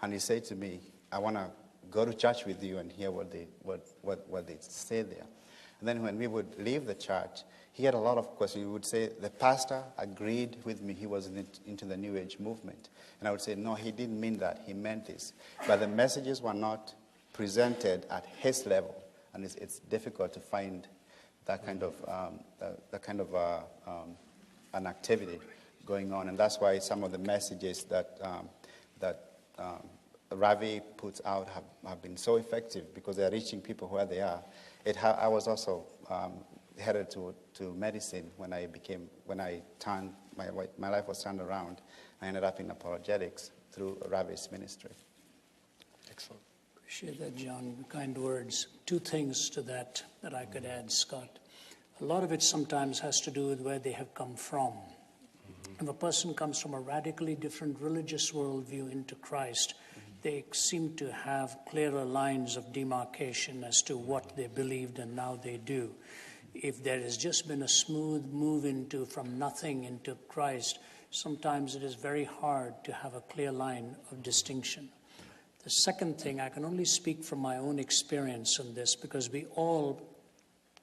and he said to me, I want to go to church with you and hear what they say there. And then when we would leave the church, he had a lot of questions. He would say, the pastor agreed with me. He was into the New Age movement. And I would say, no, he didn't mean that. He meant this. But the messages were not presented at his level. And it's difficult to find an activity going on, and that's why some of the messages that Ravi puts out have been so effective, because they're reaching people where they are. I was also headed to medicine when my life was turned around. I ended up in apologetics through Ravi's ministry. Excellent. Appreciate that, John. Kind words. Two things to that I could add, Scott. A lot of it sometimes has to do with where they have come from. If a person comes from a radically different religious worldview into Christ, they seem to have clearer lines of demarcation as to what they believed and now they do. If there has just been a smooth move from nothing into Christ, sometimes it is very hard to have a clear line of distinction. The second thing, I can only speak from my own experience on this, because we all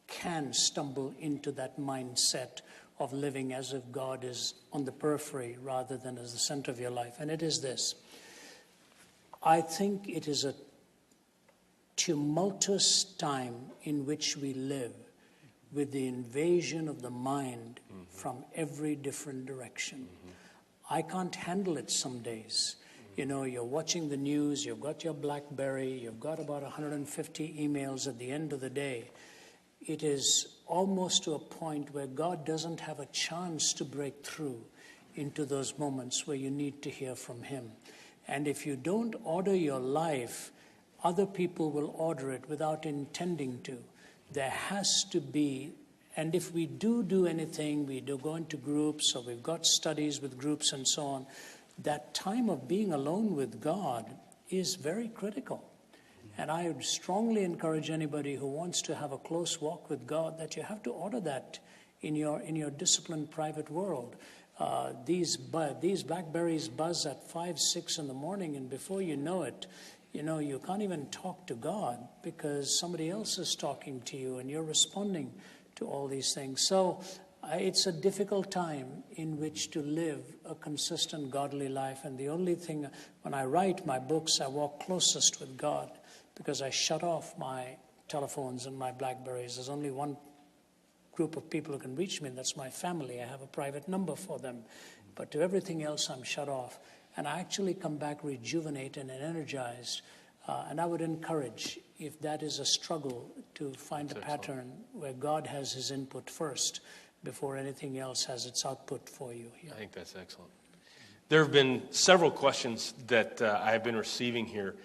can stumble into that mindset of living as if God is on the periphery rather than as the center of your life. And it is this. I think it is a tumultuous time in which we live, with the invasion of the mind from every different direction. I can't handle it some days. You know, you're watching the news, you've got your BlackBerry, you've got about 150 emails at the end of the day. It is almost to a point where God doesn't have a chance to break through into those moments where you need to hear from him. And if you don't order your life, other people will order it without intending to. There has to be, and if we do anything, we do go into groups, or we've got studies with groups and so on, that time of being alone with God is very critical. And I would strongly encourage anybody who wants to have a close walk with God that you have to order that in your disciplined private world. These BlackBerries buzz at 5, 6 in the morning, and before you know it, you can't even talk to God because somebody else is talking to you and you're responding to all these things. So it's a difficult time in which to live a consistent godly life. And the only thing, when I write my books, I walk closest with God because I shut off my telephones and my BlackBerries. There's only one group of people who can reach me, and that's my family. I have a private number for them. But to everything else, I'm shut off. And I actually come back rejuvenated and energized. And I would encourage, if that is a struggle, to find a pattern where God has his input first before anything else has its output for you. Yeah. I think that's excellent. There have been several questions that I have been receiving here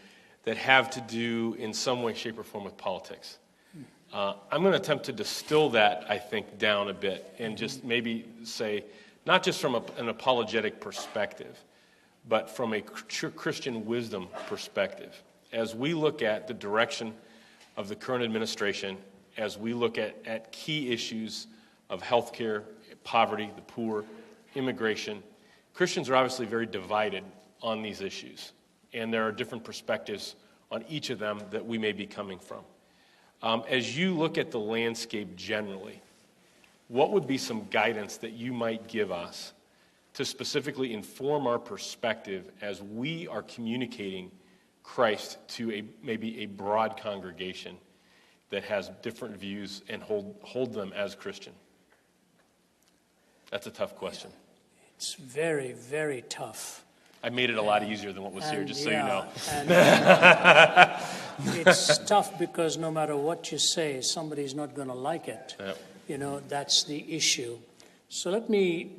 that have to do in some way, shape, or form with politics. I'm going to attempt to distill that, I think, down a bit and just maybe say, not just from an apologetic perspective, but from a Christian wisdom perspective. As we look at the direction of the current administration, as we look at key issues of healthcare, poverty, the poor, immigration, Christians are obviously very divided on these issues. And there are different perspectives on each of them that we may be coming from. As you look at the landscape generally, what would be some guidance that you might give us to specifically inform our perspective as we are communicating Christ to maybe a broad congregation that has different views and hold them as Christian? That's a tough question. It's very, very tough. I made it a lot easier than what was here, just so you know. It's tough because no matter what you say, somebody's not going to like it. Yep. That's the issue. So let me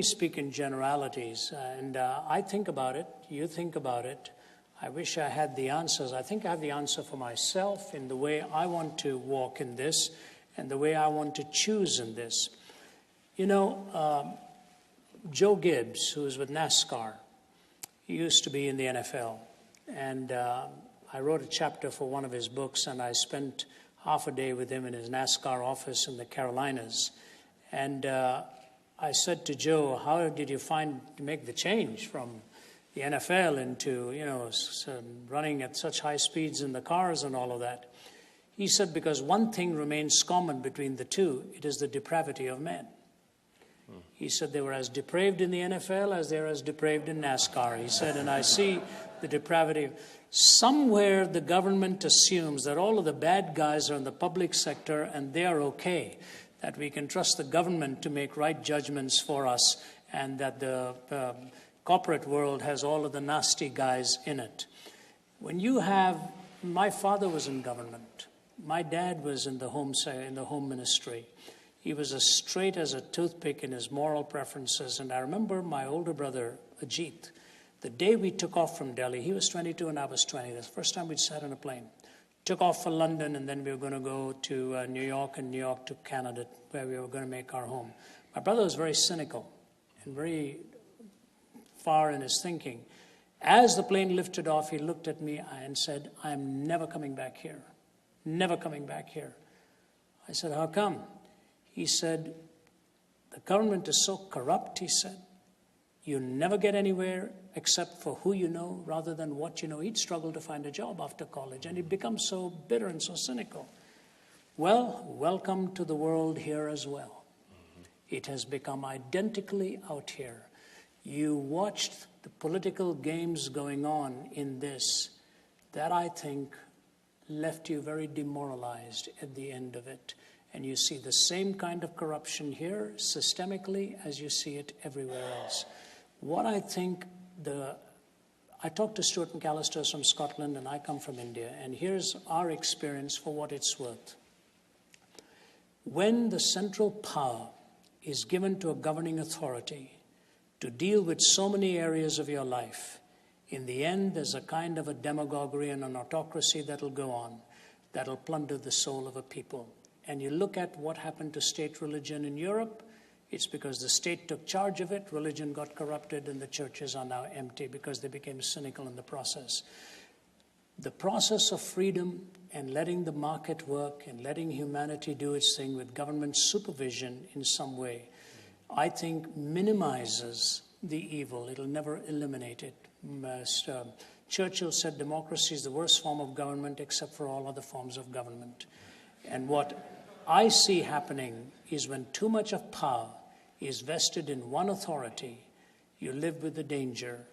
speak in generalities. And I think about it. You think about it. I wish I had the answers. I think I have the answer for myself in the way I want to walk in this and the way I want to choose in this. Joe Gibbs, who is with NASCAR, he used to be in the NFL. And I wrote a chapter for one of his books, and I spent half a day with him in his NASCAR office in the Carolinas. And I said to Joe, how did you find to make the change from the NFL into, running at such high speeds in the cars and all of that? He said, because one thing remains common between the two, it is the depravity of men. He said they were as depraved in the NFL as they are as depraved in NASCAR. He said, and I see the depravity. Somewhere the government assumes that all of the bad guys are in the public sector and they are okay, that we can trust the government to make right judgments for us, and that the corporate world has all of the nasty guys in it. When you have, my father was in government. My dad was in the home ministry. He was as straight as a toothpick in his moral preferences. And I remember my older brother, Ajit, the day we took off from Delhi, he was 22 and I was 20. That's the first time we'd sat on a plane. Took off for London, and then we were going to go to New York, and New York to Canada, where we were going to make our home. My brother was very cynical and very far in his thinking. As the plane lifted off, he looked at me and said, "I'm never coming back here. Never coming back here." I said, "How come?" He said, "The government is so corrupt," he said. "You never get anywhere except for who you know rather than what you know." He'd struggled to find a job after college, and he'd become so bitter and so cynical. Well, welcome to the world here as well. It has become identically out here. You watched the political games going on in this. That, I think, left you very demoralized at the end of it. And you see the same kind of corruption here systemically as you see it everywhere else. What I think I talked to Stuart McAllister from Scotland, and I come from India, and here's our experience for what it's worth. When the central power is given to a governing authority to deal with so many areas of your life, in the end there's a kind of a demagoguery and an autocracy that'll go on, that'll plunder the soul of a people. And you look at what happened to state religion in Europe. It's because the state took charge of it, religion got corrupted, and the churches are now empty because they became cynical in the process. The process of freedom and letting the market work and letting humanity do its thing with government supervision in some way, I think minimizes the evil. It'll never eliminate it. Churchill said democracy is the worst form of government except for all other forms of government. And what I see happening is when too much of power is vested in one authority, you live with the danger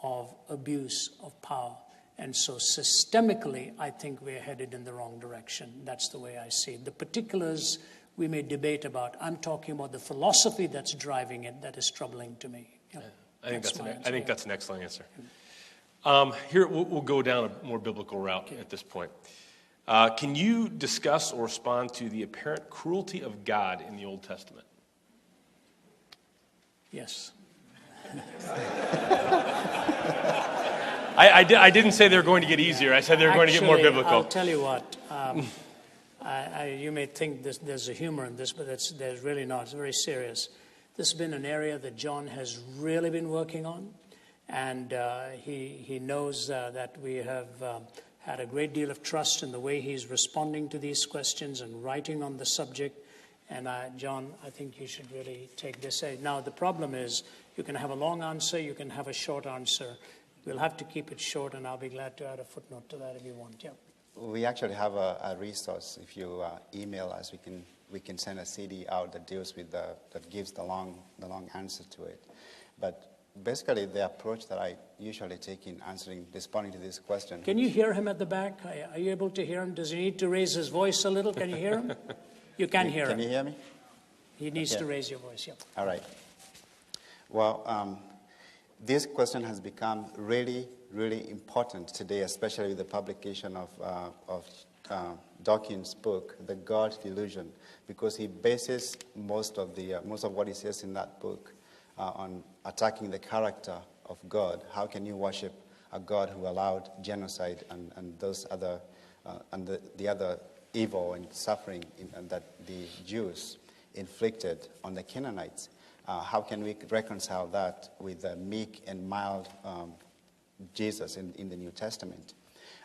of abuse of power. And so systemically, I think we're headed in the wrong direction. That's the way I see it. The particulars we may debate about. I'm talking about the philosophy that's driving it that is troubling to me. Yeah, I think that's an excellent answer. Here, we'll go down a more biblical route at this point. Can you discuss or respond to the apparent cruelty of God in the Old Testament? Yes. I didn't say they were going to get easier. I said they were going to get more biblical. I'll tell you what. You may think there's a humor in this, but there's really not. It's very serious. This has been an area that John has really been working on, and he knows that we have had a great deal of trust in the way he's responding to these questions and writing on the subject. And John, I think you should really take this. Now, the problem is you can have a long answer, you can have a short answer. We'll have to keep it short, and I'll be glad to add a footnote to that if you want. Yeah. We actually have a resource. If you email us, we can send a CD out that deals with that gives the long answer to it. But basically, the approach that I usually take in responding to this question. Can you hear him at the back? Are you able to hear him? Does he need to raise his voice a little? Can you hear him? You can hear him. Can you hear me? He needs to raise your voice. Yeah. All right. Well, this question has become really, really important today, especially with the publication of Dawkins' book, The God Delusion, because he bases most of what he says in that book on attacking the character of God. How can you worship a God who allowed genocide and those other and the other evil and suffering that the Jews inflicted on the Canaanites? How can we reconcile that with the meek and mild Jesus in the New Testament?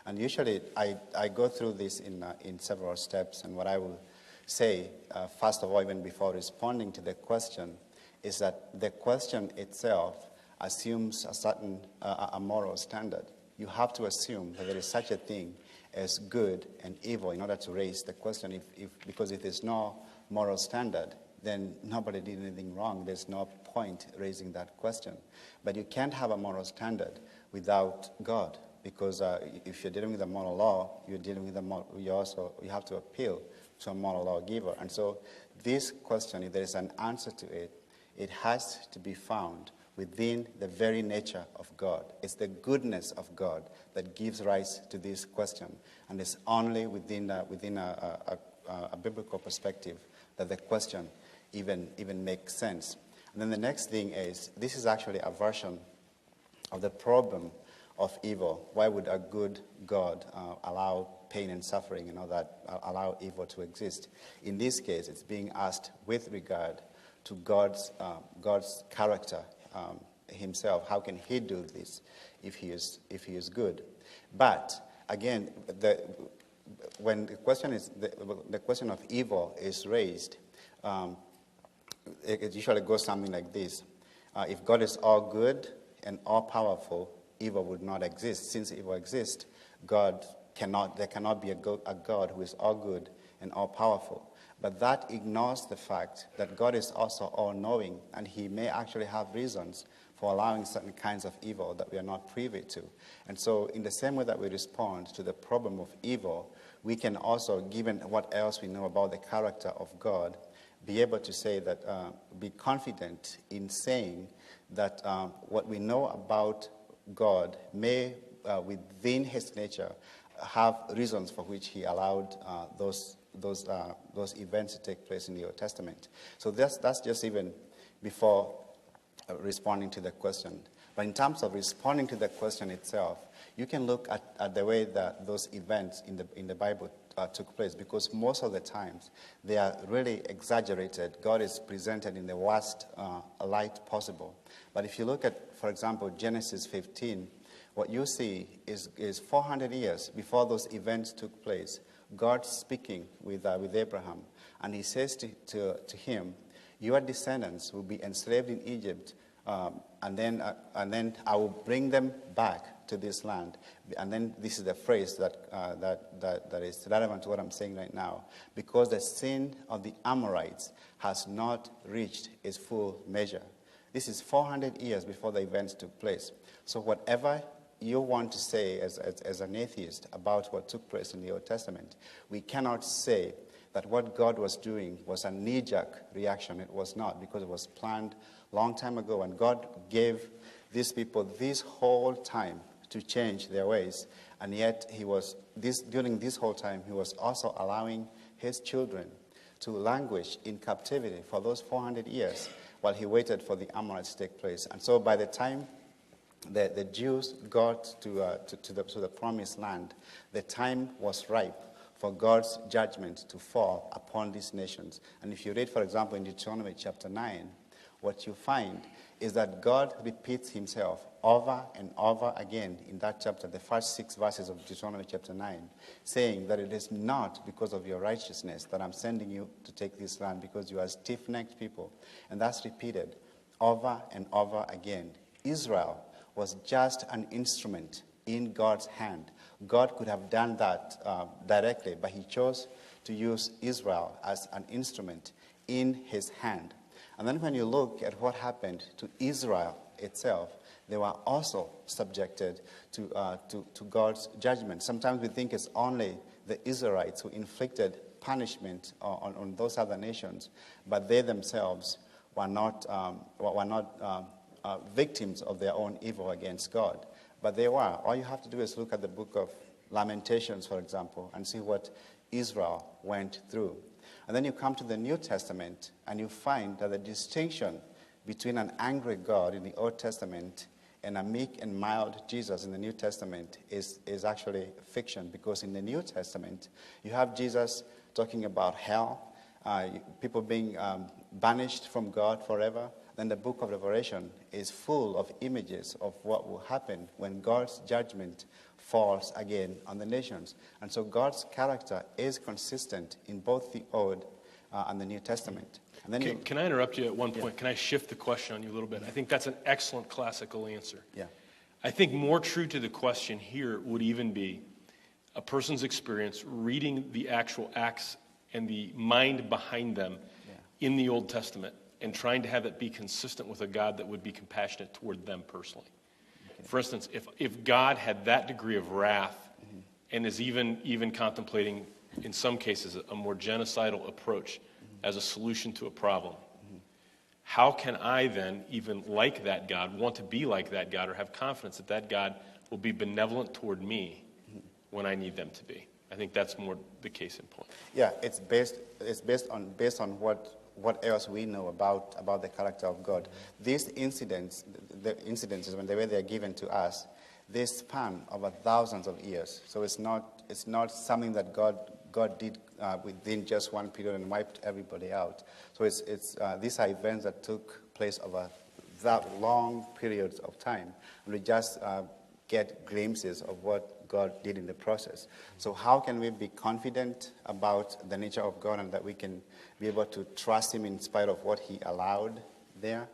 And usually I go through this in several steps, and what I will say, first of all, even before responding to the question, is that the question itself assumes a certain a moral standard. You have to assume that there is such a thing as good and evil in order to raise the question. Because if there's no moral standard, then nobody did anything wrong. There's no point raising that question. But you can't have a moral standard without God, because if you're dealing with a moral law, you're dealing with you have to appeal to a moral lawgiver. And so this question, if there is an answer to it, it has to be found within the very nature of God. It's the goodness of God that gives rise to this question, and it's only within a biblical perspective that the question even makes sense. And then the next thing is, this is actually a version of the problem of evil. Why would a good God allow pain and suffering and all that, allow evil to exist? In this case, it's being asked with regard to God's character himself. How can he do this if he is good? But again, when the question of evil is raised, it usually goes something like this: if God is all good and all powerful, evil would not exist. Since evil exists, there cannot be a God who is all good and all powerful. But that ignores the fact that God is also all-knowing, and he may actually have reasons for allowing certain kinds of evil that we are not privy to. And so in the same way that we respond to the problem of evil, we can also, given what else we know about the character of God, be able to say that, be confident in saying that what we know about God may, within his nature, have reasons for which he allowed those events to take place in the Old Testament. So that's just even before responding to the question. But in terms of responding to the question itself, you can look at the way that those events in the Bible took place, because most of the times they are really exaggerated. God is presented in the worst light possible. But if you look at, for example, Genesis 15, what you see is 400 years before those events took place, God speaking with Abraham, and he says to him, your descendants will be enslaved in Egypt, and then I will bring them back to this land. And then this is the phrase that is relevant to what I'm saying right now. Because the sin of the Amorites has not reached its full measure. This is 400 years before the events took place. So whatever you want to say as an atheist about what took place in the Old Testament, we cannot say that what God was doing was a knee-jerk reaction. It was not, because it was planned long time ago, and God gave these people this whole time to change their ways, and yet during this whole time he was also allowing his children to languish in captivity for those 400 years while he waited for the Amorites to take place. And so by the time the Jews got to the promised land, the time was ripe for God's judgment to fall upon these nations. And if you read, for example, in Deuteronomy chapter 9, what you find is that God repeats himself over and over again in that chapter, the first 6 verses of Deuteronomy chapter 9, saying that it is not because of your righteousness that I'm sending you to take this land, because you are stiff-necked people. And that's repeated over and over again. Israel was just an instrument in God's hand. God could have done that directly, but he chose to use Israel as an instrument in his hand. And then when you look at what happened to Israel itself, they were also subjected to God's judgment. Sometimes we think it's only the Israelites who inflicted punishment on those other nations, but they themselves were not victims of their own evil against God. But they were. All you have to do is look at the book of Lamentations, for example, and see what Israel went through. And then you come to the New Testament, and you find that the distinction between an angry God in the Old Testament and a meek and mild Jesus in the New Testament is actually fiction, because in the New Testament, you have Jesus talking about hell, people being banished from God forever. Then the book of Revelation is full of images of what will happen when God's judgment falls again on the nations. And so God's character is consistent in both the Old and the New Testament. And then can I interrupt you at one point? Yeah. Can I shift the question on you a little bit? I think that's an excellent classical answer. Yeah. I think more true to the question here would even be a person's experience reading the actual acts and the mind behind them in the Old Testament and trying to have it be consistent with a God that would be compassionate toward them personally. Okay. For instance, if God had that degree of wrath and is even contemplating, in some cases, a more genocidal approach as a solution to a problem, how can I then, even like that God, want to be like that God or have confidence that that God will be benevolent toward me when I need them to be? I think that's more the case in point. Yeah, it's based on what else we know about the character of God. These incidents, the incidences, when the way they're given to us, they span over thousands of years. So it's not something that God did within just one period and wiped everybody out. So these are events that took place over that long periods of time, and we just get glimpses of what God did in the process. So how can we be confident about the nature of God and that we can be able to trust him in spite of what he allowed there?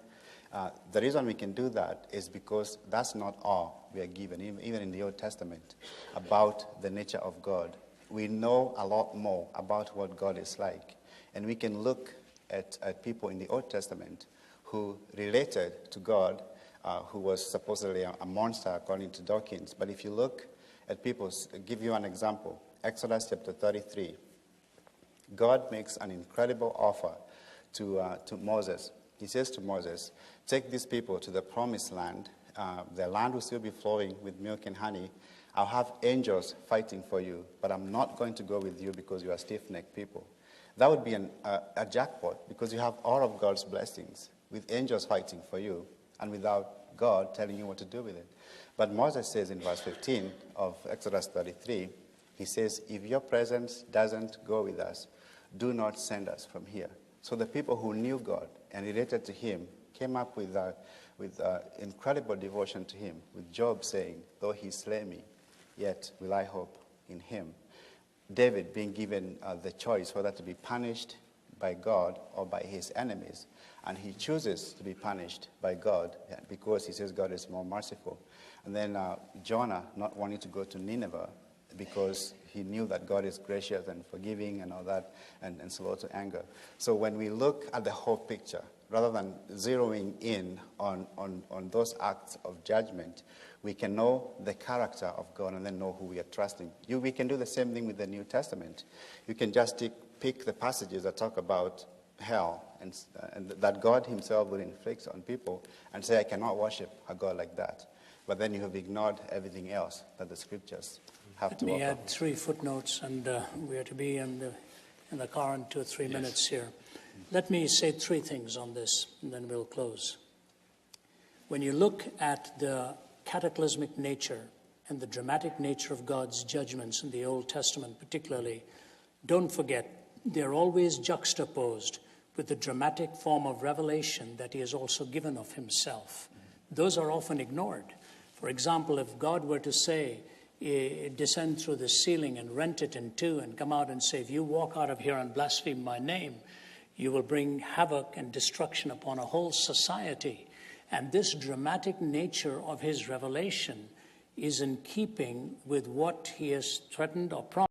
The reason we can do that is because that's not all we are given, even in the Old Testament, about the nature of God. We know a lot more about what God is like. And we can look at people in the Old Testament who related to God, who was supposedly a monster according to Dawkins. But if you look at people, I'll give you an example. Exodus chapter 33. God makes an incredible offer to Moses. He says to Moses, take these people to the promised land. The land will still be flowing with milk and honey. I'll have angels fighting for you, but I'm not going to go with you because you are stiff-necked people. That would be a jackpot, because you have all of God's blessings with angels fighting for you and without God telling you what to do with it. But Moses says in verse 15 of Exodus 33, he says, if your presence doesn't go with us, do not send us from here. So the people who knew God and related to him came up with incredible devotion to him, with Job saying, though he slay me, yet will I hope in him. David being given the choice whether to be punished by God or by his enemies, and he chooses to be punished by God because he says God is more merciful. And then Jonah not wanting to go to Nineveh because he knew that God is gracious and forgiving and all that, and slow to anger. So when we look at the whole picture, rather than zeroing in on those acts of judgment, we can know the character of God and then know who we are trusting. We can do the same thing with the New Testament. You can just pick the passages that talk about hell and that God himself will inflict on people and say, I cannot worship a God like that. But then you have ignored everything else that the scriptures have to offer. Let me add 3 footnotes, and we are to be in the car in 2 or 3 minutes here. Let me say 3 things on this, and then we'll close. When you look at the cataclysmic nature and the dramatic nature of God's judgments in the Old Testament particularly, don't forget they're always juxtaposed with the dramatic form of revelation that he has also given of himself. Those are often ignored. For example, if God were to say, descend through the ceiling and rent it in 2 and come out and say, if you walk out of here and blaspheme my name, you will bring havoc and destruction upon a whole society. And this dramatic nature of his revelation is in keeping with what he has threatened or promised.